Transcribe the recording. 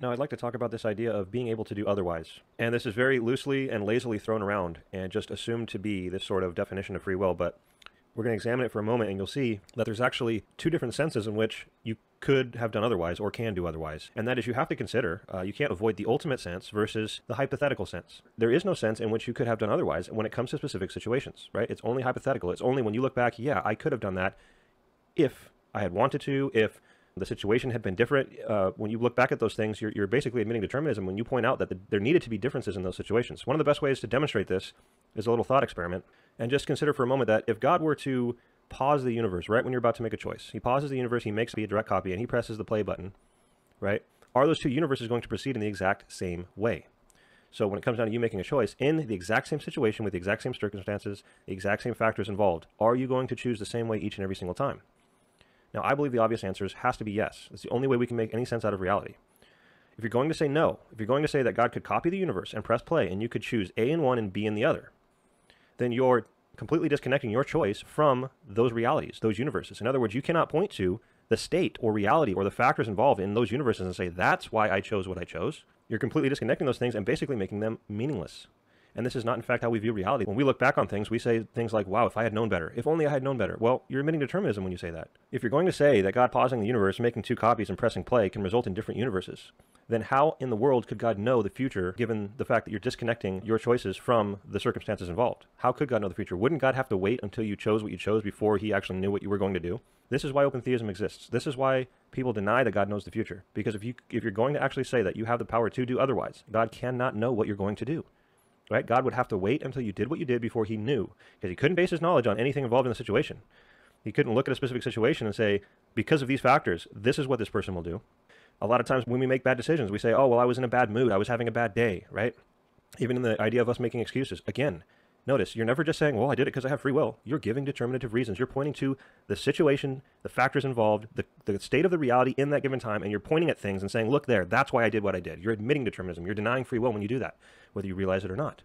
Now, I'd like to talk about this idea of being able to do otherwise. And this is very loosely and lazily thrown around and just assumed to be this sort of definition of free will, but we're going to examine it for a moment and you'll see that there's actually two different senses in which you could have done otherwise or can do otherwise. And that is, you have to consider, you can't avoid the ultimate sense versus the hypothetical sense. There is no sense in which you could have done otherwise when it comes to specific situations, right? It's only hypothetical. It's only when you look back, yeah, I could have done that if I had wanted to, if the situation had been different. When you look back at those things, you're basically admitting determinism when you point out that there needed to be differences in those situations. One of the best ways to demonstrate this is a little thought experiment. And just consider for a moment that if God were to pause the universe right when you're about to make a choice, he pauses the universe, he makes a direct copy, and he presses the play button, right? Are those two universes going to proceed in the exact same way? So when it comes down to you making a choice in the exact same situation with the exact same circumstances, the exact same factors involved, are you going to choose the same way each and every single time? Now, I believe the obvious answer has to be yes. It's the only way we can make any sense out of reality. If you're going to say no, if you're going to say that God could copy the universe and press play and you could choose A in one and B in the other, then you're completely disconnecting your choice from those realities, those universes. In other words, you cannot point to the state or reality or the factors involved in those universes and say, that's why I chose what I chose. You're completely disconnecting those things and basically making them meaningless. And this is not, in fact, how we view reality. When we look back on things, we say things like, wow, if I had known better, if only I had known better. Well, you're admitting determinism when you say that. If you're going to say that God pausing the universe, making two copies, and pressing play can result in different universes, then how in the world could God know the future, given the fact that you're disconnecting your choices from the circumstances involved? How could God know the future? Wouldn't God have to wait until you chose what you chose before he actually knew what you were going to do? This is why open theism exists. This is why people deny that God knows the future. Because if you're going to actually say that you have the power to do otherwise, God cannot know what you're going to do. Right? God would have to wait until you did what you did before he knew, because he couldn't base his knowledge on anything involved in the situation. He couldn't look at a specific situation and say, because of these factors, this is what this person will do. A lot of times when we make bad decisions, we say, oh, well, I was in a bad mood. I was having a bad day, right? Even in the idea of us making excuses. Again, notice, you're never just saying, well, I did it because I have free will. You're giving determinative reasons. You're pointing to the situation, the factors involved, the state of the reality in that given time, and you're pointing at things and saying, look there, that's why I did what I did. You're admitting determinism. You're denying free will when you do that, whether you realize it or not.